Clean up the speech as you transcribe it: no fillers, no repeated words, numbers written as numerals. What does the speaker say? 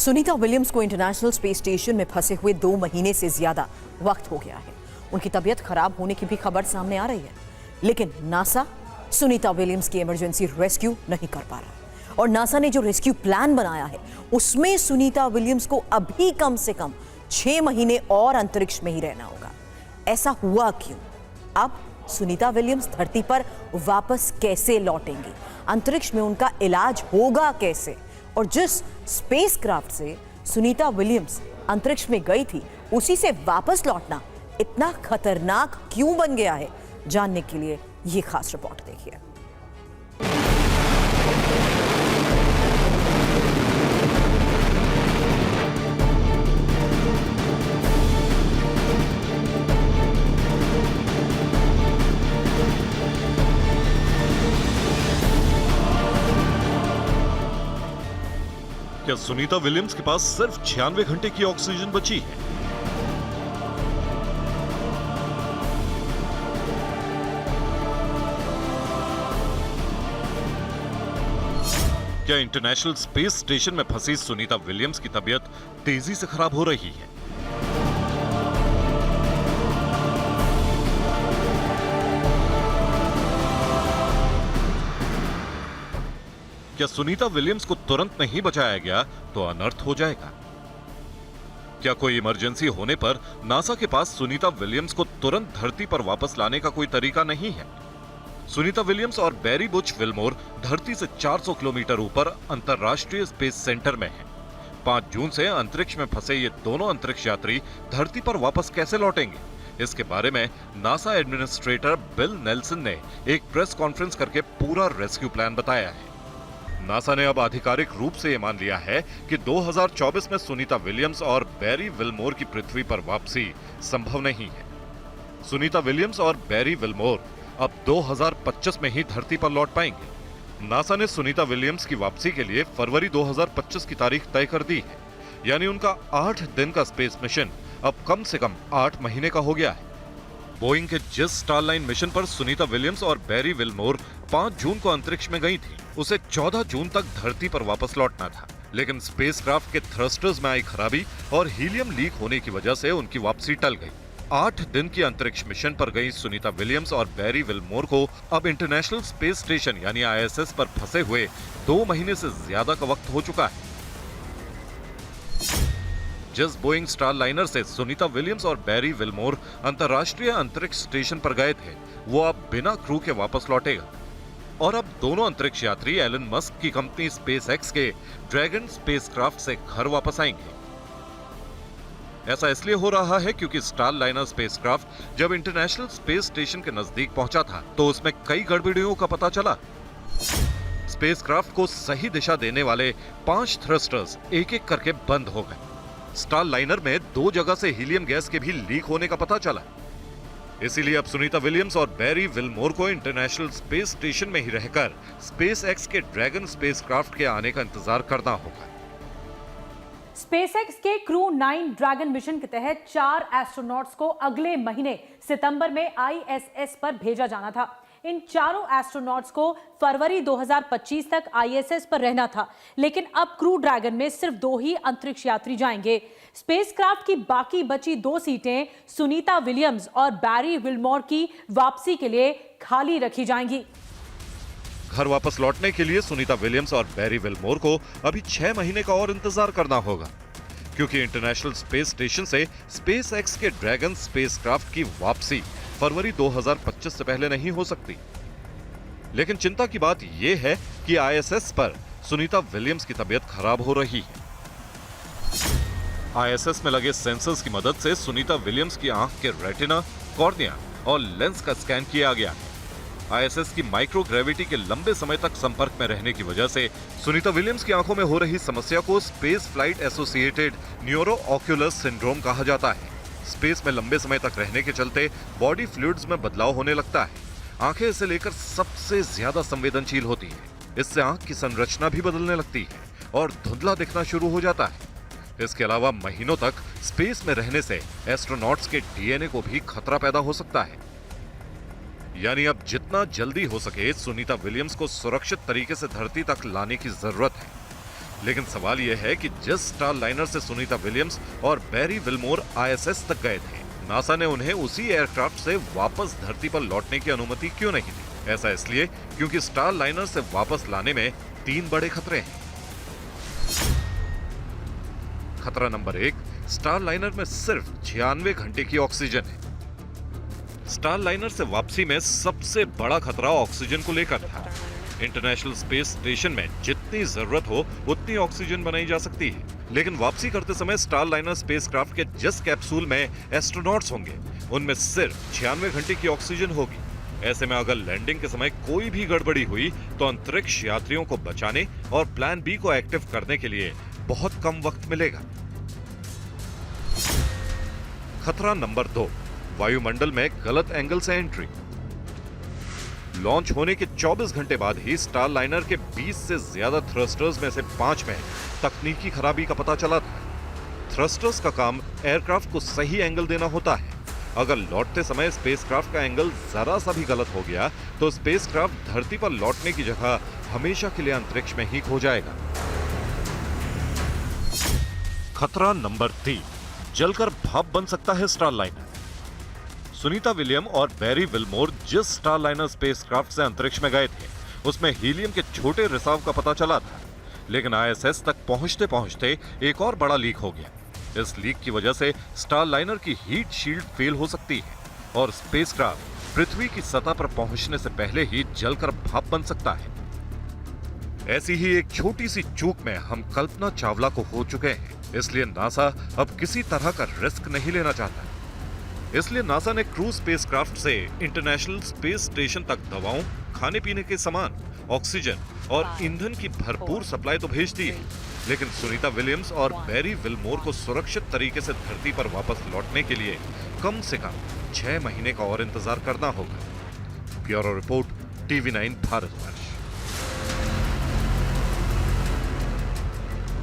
Sunita Williams को international space station में फंसे हुए 2 महीने से ज्यादा वक्त हो गया है। उनकी तबीयत खराब होने की भी खबर सामने आ रही है, लेकिन नासा सुनीता विलियम्स की इमरजेंसी रेस्क्यू नहीं कर पा रहा। और नासा ने जो रेस्क्यू प्लान बनाया है उसमें सुनीता विलियम्स को अभी कम से कम 6 महीने और अंतरिक्ष में ही रहना होगा। ऐसा हुआ क्यों? अब सुनीता विलियम्स धरती पर वापस कैसे लौटेंगी? अंतरिक्ष में उनका इलाज होगा कैसे? और जिस स्पेसक्राफ्ट से सुनीता विलियम्स अंतरिक्ष में गई थी उसी से वापस लौटना इतना खतरनाक क्यों बन गया है? जानने के लिए ये खास रिपोर्ट देखिए। क्या सुनीता विलियम्स के पास सिर्फ 96 घंटे की ऑक्सीजन बची है? क्या इंटरनेशनल स्पेस स्टेशन में फंसी सुनीता विलियम्स की तबीयत तेजी से खराब हो रही है? क्या सुनीता विलियम्स को तुरंत नहीं बचाया गया तो अनर्थ हो जाएगा? क्या कोई इमरजेंसी होने पर नासा के पास सुनीता विलियम्स को तुरंत धरती पर वापस लाने का कोई तरीका नहीं है? सुनीता विलियम्स और बैरी बुच विल्मोर धरती से 400 किलोमीटर ऊपर अंतरराष्ट्रीय स्पेस सेंटर में हैं। 5 जून से अंतरिक्ष में फंसे ये दोनों अंतरिक्ष यात्री धरती पर वापस कैसे लौटेंगे? इसके बारे में नासा एडमिनिस्ट्रेटर बिल नेल्सन ने एक प्रेस कॉन्फ्रेंस करके पूरा रेस्क्यू प्लान बताया है। नासा ने अब आधिकारिक रूप से यह मान लिया है कि 2024 में सुनीता विलियम्स और बैरी विल्मोर की पृथ्वी पर वापसी संभव नहीं है। सुनीता विलियम्स और बैरी विल्मोर अब 2025 में ही धरती पर लौट पाएंगे। नासा ने सुनीता विलियम्स की वापसी के लिए फरवरी 2025 की तारीख तय कर दी है, यानी उनका 8 दिन का स्पेस मिशन अब कम से कम 8 महीने का हो गया है। बोइंग के जिस स्टारलाइन मिशन पर सुनीता विलियम्स और बैरी विल्मोर 5 जून को अंतरिक्ष में गई थी, उसे 14 जून तक धरती पर वापस लौटना था, लेकिन स्पेसक्राफ्ट के थ्रस्टर्स में आई खराबी और हीलियम लीक होने की वजह से उनकी वापसी टल गई। 8 दिन की अंतरिक्ष मिशन पर गई सुनीता विलियम्स और बैरी विल्मोर को अब इंटरनेशनल स्पेस स्टेशन यानी ISS पर फंसे हुए 2 महीने से ज्यादा का वक्त हो चुका है। जिस बोइंग स्टारलाइनर से सुनीता विलियम्स और बैरी विल्मोर अंतरराष्ट्रीय अंतरिक्ष स्टेशन पर गए थे, वो अब बिना क्रू के वापस लौटेगा। और अब दोनों अंतरिक्ष यात्री एलन मस्क की कंपनी स्पेसएक्स के ड्रैगन स्पेसक्राफ्ट से घर वापस आएंगे। ऐसा इसलिए हो रहा है क्योंकि स्टारलाइनर स्पेसक्राफ्ट जब इंटरनेशनल स्पेस स्टेशन के नजदीक पहुंचा था तो उसमें कई गड़बड़ियों का पता चला। स्पेसक्राफ्ट को सही दिशा देने वाले 5 थ्रस्टर्स एक-एक करके बंद हो गए। स्टारलाइनर में 2 जगह से हीलियम गैस के भी लीक होने का पता चला। इसीलिए अब सुनीता विलियम्स और बैरी विल्मोर को इंटरनेशनल स्पेस स्टेशन में ही रहकर स्पेसएक्स के ड्रैगन स्पेसक्राफ्ट के आने का इंतजार करना होगा। स्पेसएक्स के क्रू 9 ड्रैगन मिशन के तहत 4 एस्ट्रोनॉट्स को अगले महीने सितंबर में ISS पर भेजा जाना था। इन चारों एस्ट्रोनॉट्स को फरवरी 2025 तक ISS पर रहना था, लेकिन अब क्रू ड्रैगन में सिर्फ 2 ही अंतरिक्ष यात्री जाएंगे। स्पेसक्राफ्ट की बाकी बची 2 सीटें सुनीता विलियम्स और बैरी विल्मोर की वापसी के लिए खाली रखी जाएंगी। घर वापस लौटने के लिए सुनीता विलियम्स और बैरी विल्मोर को अभी 6 महीने का और इंतजार करना होगा, क्योंकि इंटरनेशनल स्पेस स्टेशन से स्पेसएक्स के ड्रैगन स्पेसक्राफ्ट की वापसी फरवरी 2025 से पहले नहीं हो सकती। लेकिन चिंता की बात यह है कि ISS पर सुनीता विलियम्स की तबीयत खराब हो रही है। ISS में लगे सेंसर्स की मदद से सुनीता विलियम्स की आंख के रेटिना, कॉर्निया और लेंस का स्कैन किया गया है। ISS की माइक्रोग्रेविटी के लंबे समय तक संपर्क में रहने की वजह से सुनीता विलियम्स की आंखों में हो रही समस्या को space flight associated neuro ocular syndrome कहा जाता है। स्पेस में लंबे समय तक रहने के चलते बॉडी फ्लूइड्स में बदलाव होने लगता है। आंखें इसे लेकर सबसे ज्यादा संवेदनशील होती है। इससे आंख की संरचना भी बदलने लगती है और धुंधला दिखना शुरू हो जाता है। इसके अलावा महीनों तक स्पेस में रहने से एस्ट्रोनॉट्स के DNA को भी खतरा पैदा हो सकता है। यानी अब जितना जल्दी हो सके सुनीता विलियम्स को सुरक्षित तरीके से धरती तक लाने की जरूरत है। लेकिन सवाल यह है कि जिस स्टार लाइनर से सुनीता विलियम्स और बैरी विल्मोर ISS तक गए थे, नासा ने उन्हें उसी एयरक्राफ्ट से वापस धरती पर लौटने की अनुमति क्यों नहीं दी? ऐसा इसलिए क्योंकि स्टार लाइनर से वापस लाने में 3 बड़े खतरे हैं। खतरा नंबर 1, स्टार लाइनर में सिर्फ 96 घंटे की ऑक्सीजन है। स्टार लाइनर से वापसी में सबसे बड़ा खतरा ऑक्सीजन को लेकर था। इंटरनेशनल स्पेस स्टेशन में जितनी जरूरत हो उतनी ऑक्सीजन बनाई जा सकती है, लेकिन वापसी करते समय स्टार लाइनर स्पेसक्राफ्ट के जिस कैप्सूल में एस्ट्रोनॉट्स होंगे, उनमें सिर्फ 96 घंटे की ऑक्सीजन होगी। ऐसे में अगर लैंडिंग के समय कोई भी गड़बड़ी हुई तो अंतरिक्ष यात्रियों को बचाने और प्लान बी को एक्टिव करने के लिए बहुत कम वक्त मिलेगा। खतरा नंबर 2, वायुमंडल में गलत एंगल से एंट्री। लॉन्च होने के 24 घंटे बाद ही स्टार लाइनर के 20 से ज्यादा थ्रस्टर्स में से 5 में तकनीकी खराबी का पता चला था। थ्रस्टर्स का काम एयरक्राफ्ट को सही एंगल देना होता है। अगर लौटते समय स्पेसक्राफ्ट का एंगल जरा सा भी गलत हो गया तो स्पेसक्राफ्ट धरती पर लौटने की जगह हमेशा के लिए अंतरिक्ष में ही खो जाएगा। खतरा नंबर 3, जलकर भाप बन सकता है स्टार लाइनर। सुनीता विलियम और बैरी विल्मोर जिस स्टार लाइनर स्पेसक्राफ्ट से अंतरिक्ष में गए थे, उसमें हीलियम के छोटे रिसाव का पता चला था, लेकिन ISS तक पहुंचते पहुंचते एक और बड़ा लीक हो गया। इस लीक की वजह से स्टार लाइनर की हीट शील्ड फेल हो सकती है और स्पेसक्राफ्ट पृथ्वी की सतह पर पहुंचने से पहले ही जलकर भाप बन सकता है। ऐसी ही एक छोटी सी चूक में हम कल्पना चावला को हो चुके हैं, इसलिए नासा अब किसी तरह का रिस्क नहीं लेना चाहता। इसलिए नासा ने क्रू स्पेसक्राफ्ट से इंटरनेशनल स्पेस स्टेशन तक दवाओं, खाने पीने के सामान, ऑक्सीजन और ईंधन की भरपूर सप्लाई तो भेज दी है, लेकिन सुनीता विलियम्स और बैरी विल्मोर को सुरक्षित तरीके से धरती पर वापस लौटने के लिए कम से कम 6 महीने का और इंतजार करना होगा। Bureau report, TV9 Bharatvarsh.